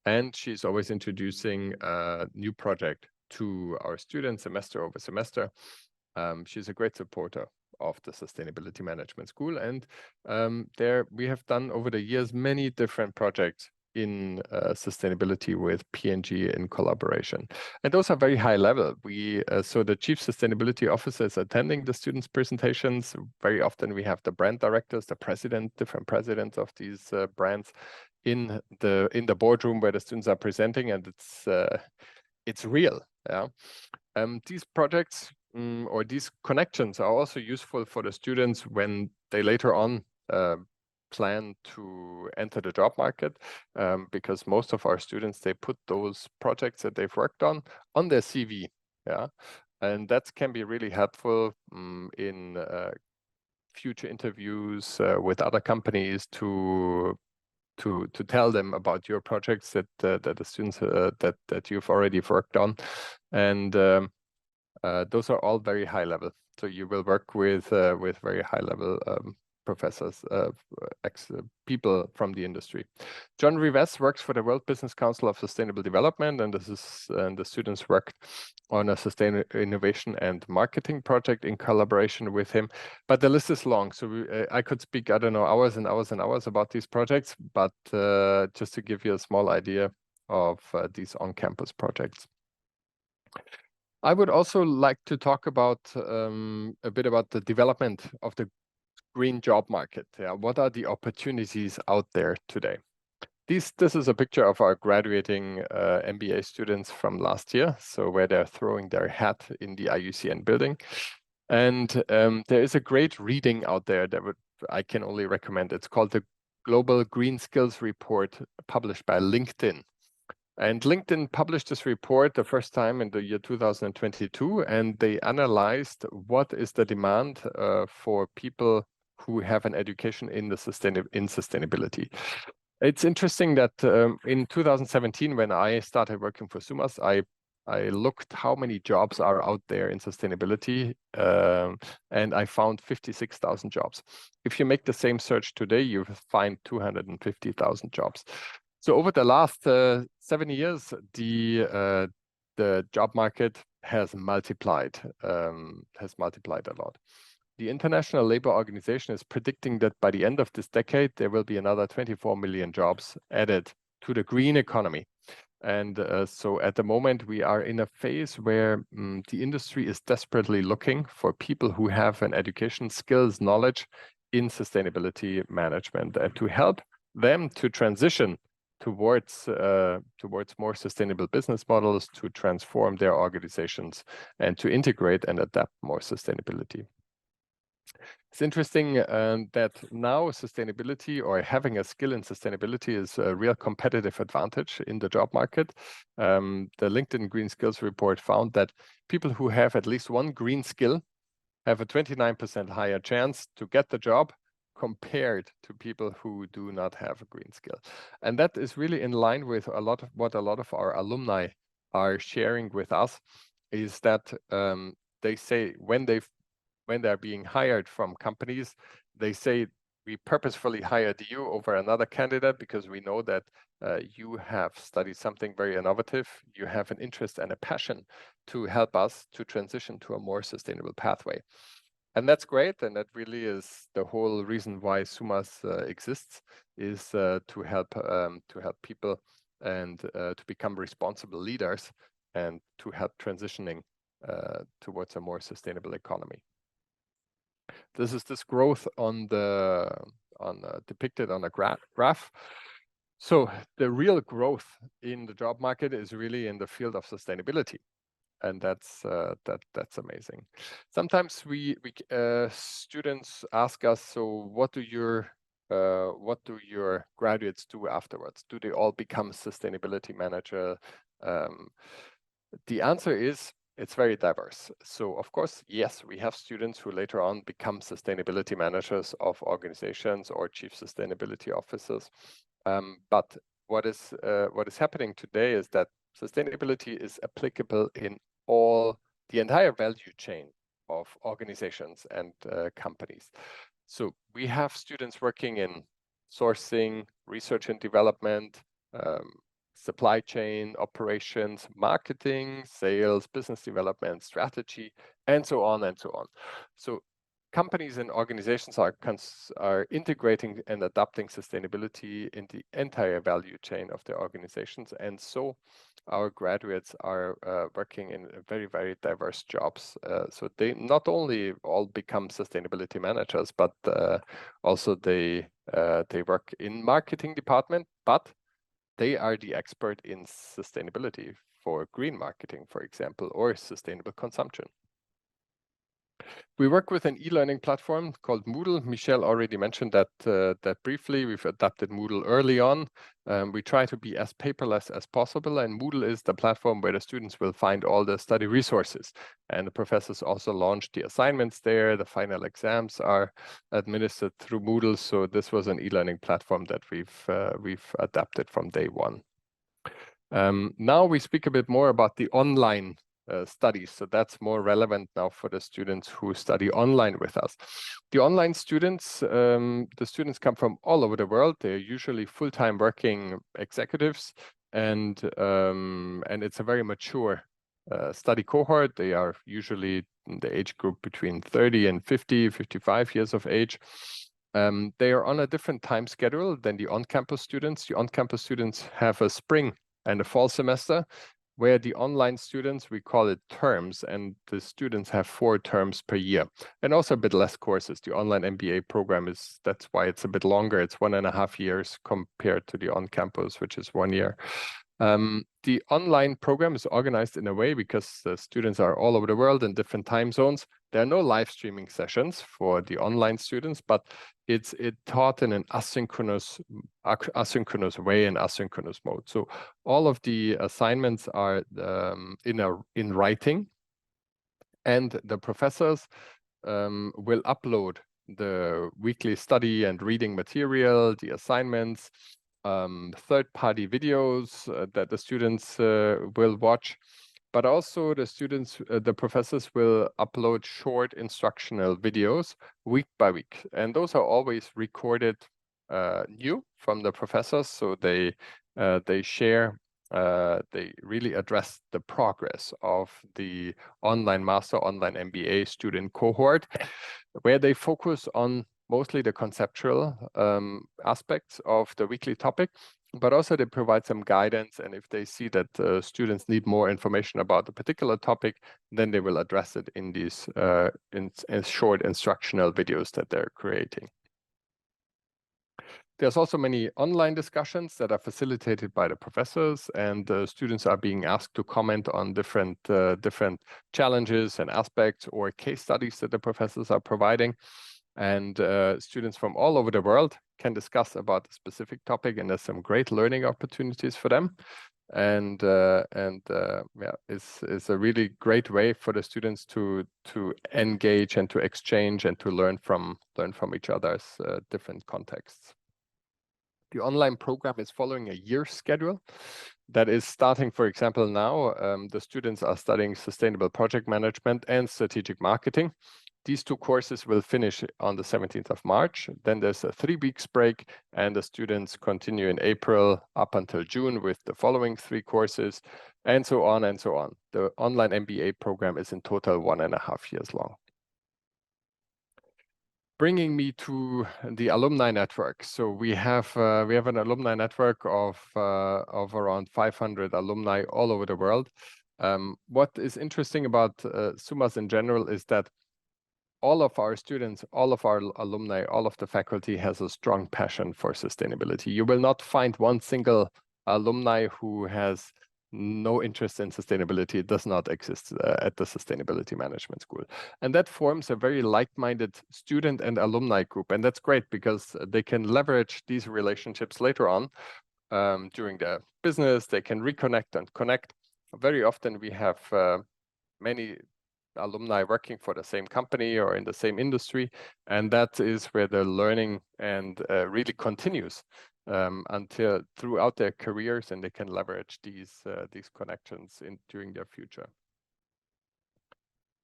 and she's always introducing a new project to our students semester over semester. She's a great supporter of the Sustainability Management School, and there we have done over the years many different projects in sustainability with P&G in collaboration. And those are very high level. So the Chief Sustainability Officer is attending the students' presentations. Very often we have the brand directors, different presidents of these brands in the boardroom where the students are presenting, and it's real. Yeah. These projects or these connections are also useful for the students when they later on plan to enter the job market, because most of our students, they put those projects that they've worked on their CV. Yeah, and that can be really helpful in future interviews with other companies to tell them about your projects that the students that you've already worked on, and those are all very high level. So you will work with very high level professors, people from the industry. John Rivest works for the World Business Council of Sustainable Development, and the students worked on a sustainable innovation and marketing project in collaboration with him. But the list is long, so I could speak, I don't know, hours and hours and hours about these projects, but just to give you a small idea of these on-campus projects. I would also like to talk about a bit about the development of the green job market. Yeah, what are the opportunities out there today? This is a picture of our graduating MBA students from last year, so where they're throwing their hat in the IUCN building. And there is a great reading out there that I can only recommend. It's called the Global Green Skills Report, published by LinkedIn. And LinkedIn published this report the first time in the year 2022, and they analyzed what is the demand for people who have an education in sustainability. It's interesting that in 2017, when I started working for SUMAS, I looked how many jobs are out there in sustainability, and I found 56,000 jobs. If you make the same search today, you find 250,000 jobs. So over the last 7 years, the job market has multiplied a lot. The International Labour Organization is predicting that by the end of this decade, there will be another 24 million jobs added to the green economy. And so at the moment, we are in a phase where the industry is desperately looking for people who have an education, skills, knowledge in sustainability management, and to help them to transition towards more sustainable business models, to transform their organizations, and to integrate and adapt more sustainability. It's interesting that now sustainability, or having a skill in sustainability, is a real competitive advantage in the job market. The LinkedIn Green Skills Report found that people who have at least one green skill have a 29% higher chance to get the job compared to people who do not have a green skill. And that is really in line with what a lot of our alumni are sharing with us, is that they say when they're being hired from companies, they say, we purposefully hired you over another candidate because we know that you have studied something very innovative, you have an interest and a passion to help us to transition to a more sustainable pathway. And that's great, and that really is the whole reason why SUMAS exists, is to help people and to become responsible leaders and to help transitioning towards a more sustainable economy. This is this growth on the depicted on a graph. So the real growth in the job market is really in the field of sustainability, and that's amazing. Sometimes we students ask us, so what do your graduates do afterwards? Do they all become sustainability manager? The answer is it's very diverse. So of course, yes, we have students who later on become sustainability managers of organizations or chief sustainability officers. But what is happening today is that sustainability is applicable in the entire value chain of organizations and companies. So we have students working in sourcing, research and development, supply chain, operations, marketing, sales, business development, strategy, and so on and so on. So companies and organizations are integrating and adapting sustainability in the entire value chain of their organizations. And so our graduates are working in very, very diverse jobs. So they not only all become sustainability managers, but also they work in marketing department, but they are the expert in sustainability for green marketing, for example, or sustainable consumption. We work with an e-learning platform called Moodle. Michelle already mentioned that briefly. We've adapted Moodle early on. We try to be as paperless as possible, and Moodle is the platform where the students will find all the study resources. And the professors also launched the assignments there. The final exams are administered through Moodle. So this was an e-learning platform that we've adapted from day one. Now we speak a bit more about the online studies. So that's more relevant now for the students who study online with us. The online students, the students come from all over the world. They're usually full-time working executives, and it's a very mature study cohort. They are usually in the age group between 30 and 50, 55 years of age. They are on a different time schedule than the on-campus students. The on-campus students have a spring and a fall semester, where the online students, we call it terms, and the students have 4 terms per year, and also a bit less courses. The online MBA program that's why it's a bit longer. It's 1.5 years compared to the on-campus, which is 1 year. The online program is organized in a way because the students are all over the world in different time zones. There are no live streaming sessions for the online students, but it's taught in an asynchronous way and asynchronous mode. So all of the assignments are in writing, and the professors will upload the weekly study and reading material, the assignments, third-party videos that the students will watch, but also the professors will upload short instructional videos week by week, and those are always recorded new from the professors. So they share. They really address the progress of the online master, online MBA student cohort, where they focus on mostly the conceptual aspects of the weekly topic, but also they provide some guidance. And if they see that students need more information about a particular topic, then they will address it in these in short instructional videos that they're creating. There's also many online discussions that are facilitated by the professors, and the students are being asked to comment on different challenges and aspects or case studies that the professors are providing. And students from all over the world can discuss about a specific topic, and there's some great learning opportunities for them. And yeah, it's a really great way for the students to engage and to exchange and to learn from each other's different contexts. The online program is following a year schedule that is starting, for example, now the students are studying sustainable project management and strategic marketing. These 2 courses will finish on the 17th of March. Then there's a 3 weeks break, and the students continue in April up until June with the following 3 courses, and so on and so on. The online MBA program is in total 1.5 years long. Bringing me to the alumni network. So we have an alumni network of around 500 alumni all over the world. What is interesting about SUMAS in general is that all of our students, all of our alumni, all of the faculty has a strong passion for sustainability. You will not find one single alumni who has no interest in sustainability. It does not exist at the Sustainability Management School. And that forms a very like-minded student and alumni group. And that's great because they can leverage these relationships later on during their business. They can reconnect and connect. Very often we have many alumni working for the same company or in the same industry, and that is where the learning and really continues until throughout their careers, and they can leverage these connections during their future.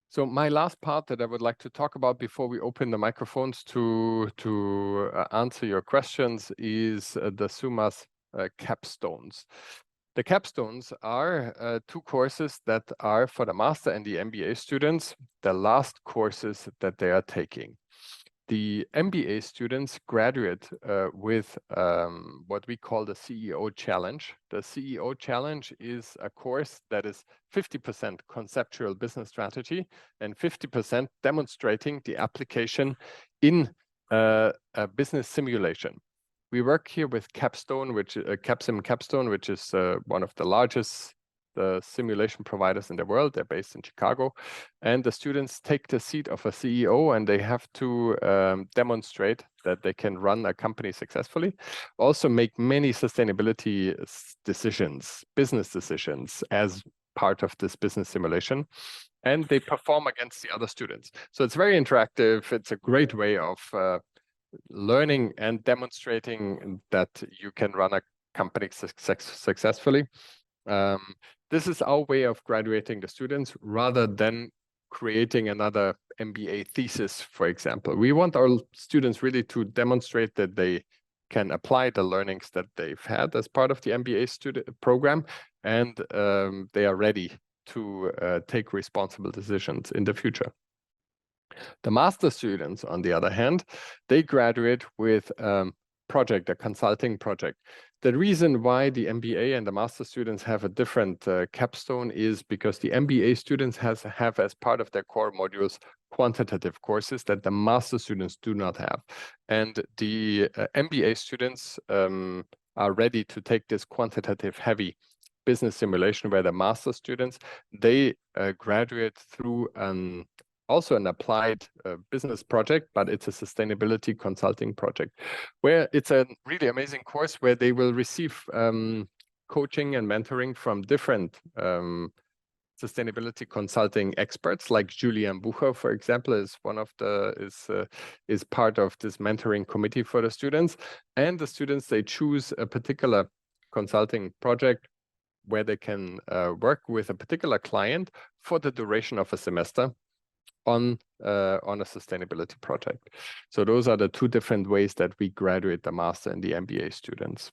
So my last part that I would like to talk about before we open the microphones to answer your questions is the SUMAS capstones. The capstones are 2 courses that are for the master and the MBA students, the last courses that they are taking. The MBA students graduate with what we call the CEO Challenge. The CEO Challenge is a course that is 50% conceptual business strategy and 50% demonstrating the application in a business simulation. We work here with Capstone, which Capstone, which is one of the largest simulation providers in the world. They're based in Chicago, and the students take the seat of a CEO, and they have to demonstrate that they can run a company successfully. Also, make many sustainability decisions, business decisions, as part of this business simulation, and they perform against the other students. So it's very interactive. It's a great way of learning and demonstrating that you can run a company successfully. This is our way of graduating the students rather than creating another MBA thesis, for example. We want our students really to demonstrate that they can apply the learnings that they've had as part of the MBA student program, and they are ready to take responsible decisions in the future. The master students, on the other hand, they graduate with a consulting project. The reason why the MBA and the master students have a different capstone is because the MBA students have as part of their core modules quantitative courses that the master students do not have. And the MBA students are ready to take this quantitative heavy business simulation, where the master students, they graduate through also an applied business project, but it's a sustainability consulting project, where it's a really amazing course where they will receive coaching and mentoring from different sustainability consulting experts, like Julian Bucher, for example, is one of the is part of this mentoring committee for the students. And the students, they choose a particular consulting project where they can work with a particular client for the duration of a semester on a sustainability project. So those are the 2 different ways that we graduate the master and the MBA students.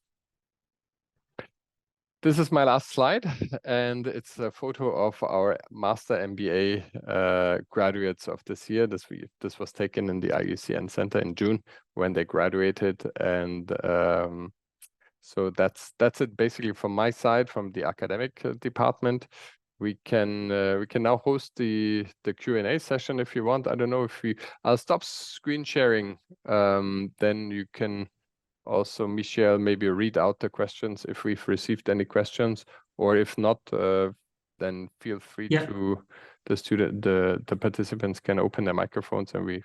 This is my last slide, and it's a photo of our master MBA graduates of this year. This was taken in the IUCN Center in June when they graduated, and so that's it basically from my side, from the academic department. We can now host the Q&A session if you want. I don't know if I'll stop screen sharing. Then you can also, Michelle, maybe read out the questions if we've received any questions, or if not, then feel free to the participants can open their microphones and we.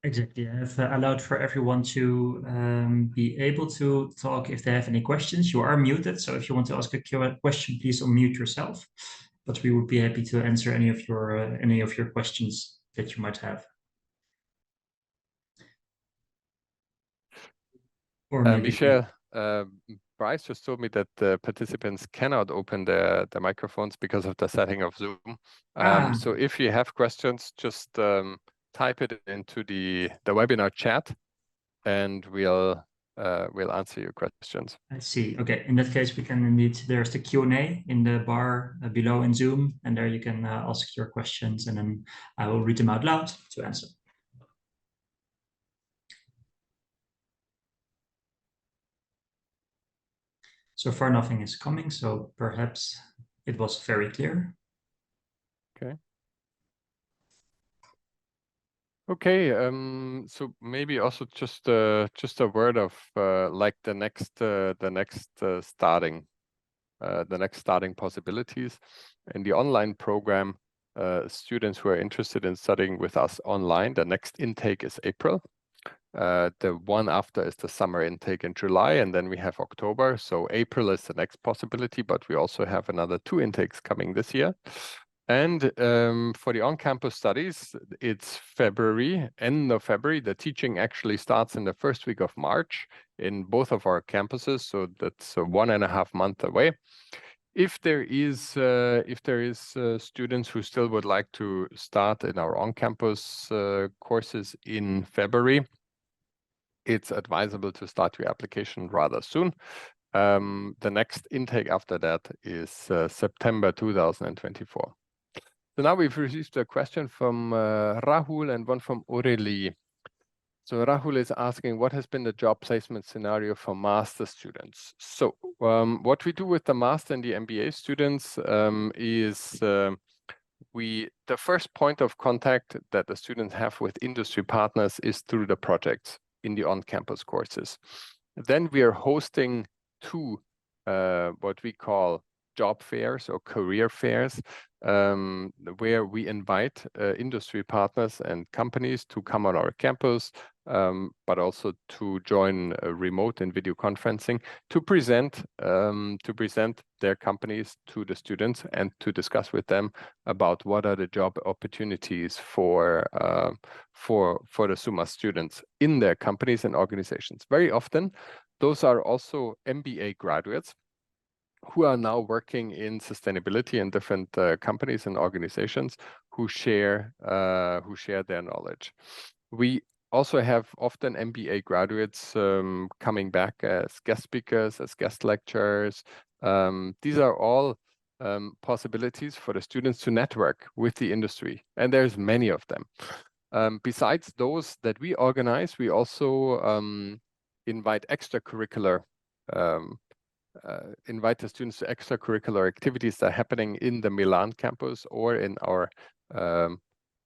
Exactly. I've allowed for everyone to be able to talk if they have any questions. You are muted, so if you want to ask a question, please unmute yourself. But we would be happy to answer any of your questions that you might have. Or maybe Michelle, Bryce just told me that the participants cannot open the microphones because of the setting of Zoom. So if you have questions, just type it into the webinar chat, and we'll answer your questions. I see. Okay. In that case, we can indeed. There's the Q&A in the bar below in Zoom, and there you can ask your questions, and then I will read them out loud to answer. So far, nothing is coming, so perhaps it was very clear. Okay. Okay, so maybe also just a word of like the next starting possibilities in the online program. Students who are interested in studying with us online, the next intake is April. The one after is the summer intake in July, and then we have October. So April is the next possibility, but we also have another 2 intakes coming this year. And for the on-campus studies, it's February, end of February. The teaching actually starts in the first week of March in both of our campuses. So that's 1.5 months away. If there is students who still would like to start in our on-campus courses in February, it's advisable to start your application rather soon. The next intake after that is September 2024. So now we've received a question from Rahul and one from Aurélie. So Rahul is asking, what has been the job placement scenario for master students? So what we do with the master and the MBA students is the first point of contact that the students have with industry partners is through the projects in the on-campus courses. Then we are hosting 2 what we call job fairs or career fairs, where we invite industry partners and companies to come on our campus, but also to join remote and video conferencing to present their companies to the students and to discuss with them about what are the job opportunities for the SUMAS students in their companies and organizations. Very often, those are also MBA graduates who are now working in sustainability in different companies and organizations who share their knowledge. We also have often MBA graduates coming back as guest speakers, as guest lecturers. These are all possibilities for the students to network with the industry, and there's many of them. Besides those that we organize, we also invite extracurricular invite the students to extracurricular activities that are happening in the Milan campus or in our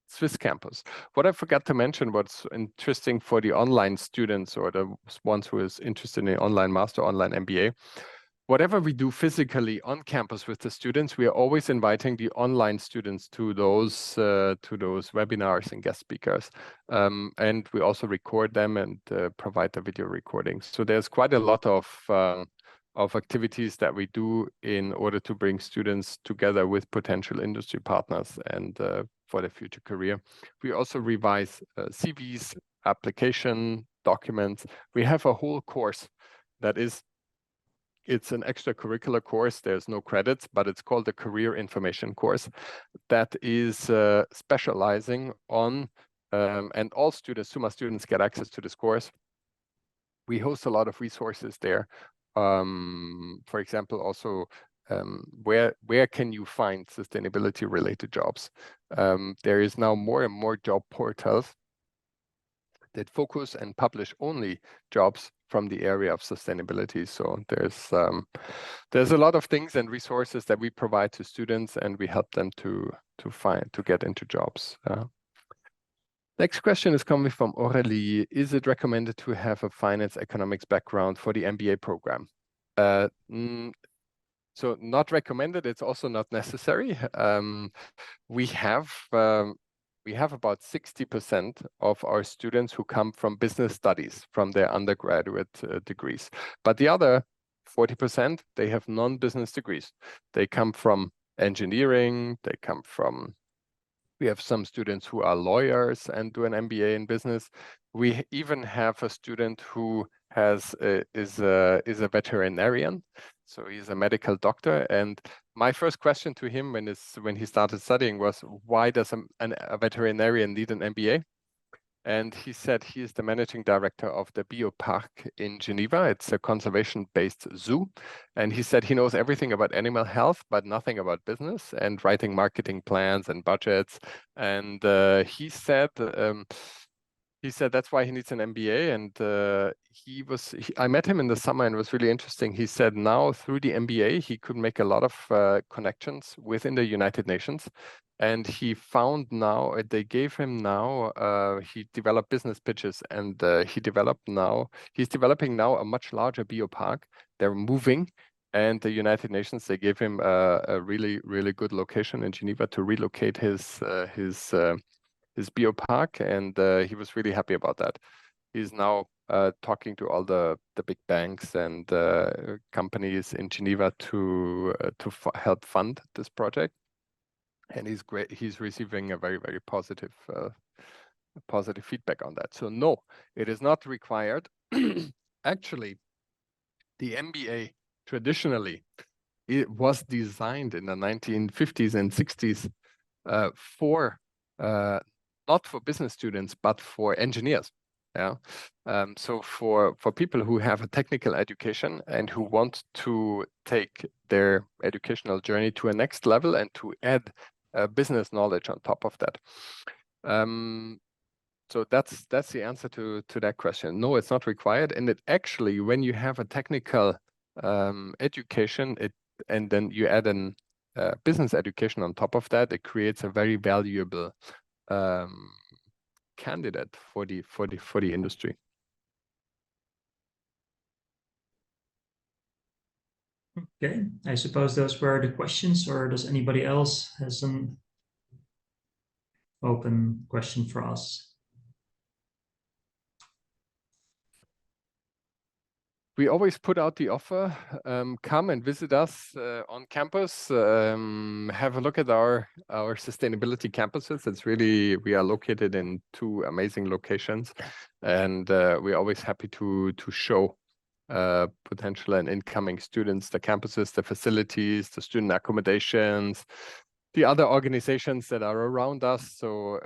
Swiss campus. What I forgot to mention, what's interesting for the online students or the ones who is interested in online master, online MBA, whatever we do physically on campus with the students, we are always inviting the online students to those webinars and guest speakers. And we also record them and provide the video recordings. So there's quite a lot of activities that we do in order to bring students together with potential industry partners and for their future career. We also revise CVs, application documents. We have a whole course that it's an extracurricular course. There's no credits, but it's called the Career Information course that is specializing on, and all students, SUMA students, get access to this course. We host a lot of resources there. For example, also where can you find sustainability related jobs? There is now more and more job portals that focus and publish only jobs from the area of sustainability. So there's a lot of things and resources that we provide to students, and we help them to get into jobs. Next question is coming from Aurélie. Is it recommended to have a finance economics background for the MBA program? So not recommended, it's also not necessary. We have about 60% of our students who come from business studies from their undergraduate degrees. But the other 40%, they have non-business degrees. They come from engineering, we have some students who are lawyers and do an MBA in business. We even have a student who is a veterinarian, so he's a medical doctor. And my first question to him when he started studying was, why does a veterinarian need an MBA? And he said he is the managing director of the Biopark in Geneva. It's a conservation-based zoo. And he said he knows everything about animal health, but nothing about business and writing marketing plans and budgets. And he said he said that's why he needs an MBA, and I met him in the summer, and it was really interesting. He said now through the MBA he could make a lot of connections within the United Nations, and he found now they gave him now he developed business pitches, and he's developing now a much larger biopark. They're moving. And the United Nations, they gave him a really, really good location in Geneva to relocate his biopark, and he was really happy about that. He's now talking to all the big banks and companies in Geneva to help fund this project, and he's great. He's receiving a very, very positive feedback on that. So no, it is not required. Actually, the MBA traditionally, it was designed in the 1950s and 60s for not for business students, but for engineers. Yeah. So for people who have a technical education and who want to take their educational journey to a next level and to add business knowledge on top of that. So that's the answer to that question. No, it's not required. And it actually, when you have a technical education, and then you add an business education on top of that, it creates a very valuable candidate for the industry. Okay, I suppose those were the questions, or does anybody else has an open question for us? We always put out the offer, come and visit us on campus, have a look at our sustainability campuses. It's really, we are located in 2 amazing locations, and we're always happy to show potential and incoming students the campuses, the facilities, the student accommodations, the other organizations that are around us. So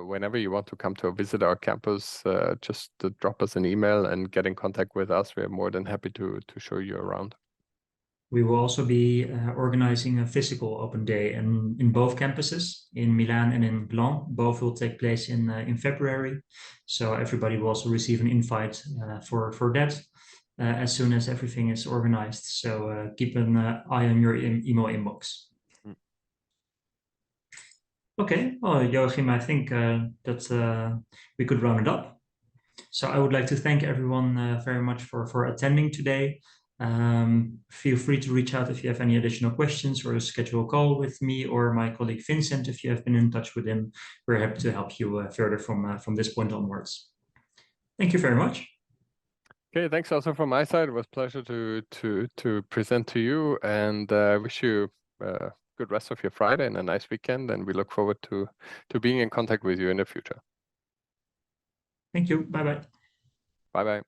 whenever you want to come to visit our campus, just drop us an email and get in contact with us. We're more than happy to show you around. We will also be organizing a physical open day in both campuses, in Milan and in Gland. Both will take place in February. So everybody will also receive an invite for that as soon as everything is organized. So keep an eye on your email inbox. Okay, well, Joachim, I think that we could round it up. So I would like to thank everyone very much for attending today. Feel free to reach out if you have any additional questions, or schedule a call with me or my colleague Vincent if you have been in touch with him. We're happy to help you further from this point onwards. Thank you very much. Okay, thanks also from my side. It was a pleasure to present to you, and wish you good rest of your Friday and a nice weekend, and we look forward to being in contact with you in the future. Thank you. Bye-bye. Bye-bye.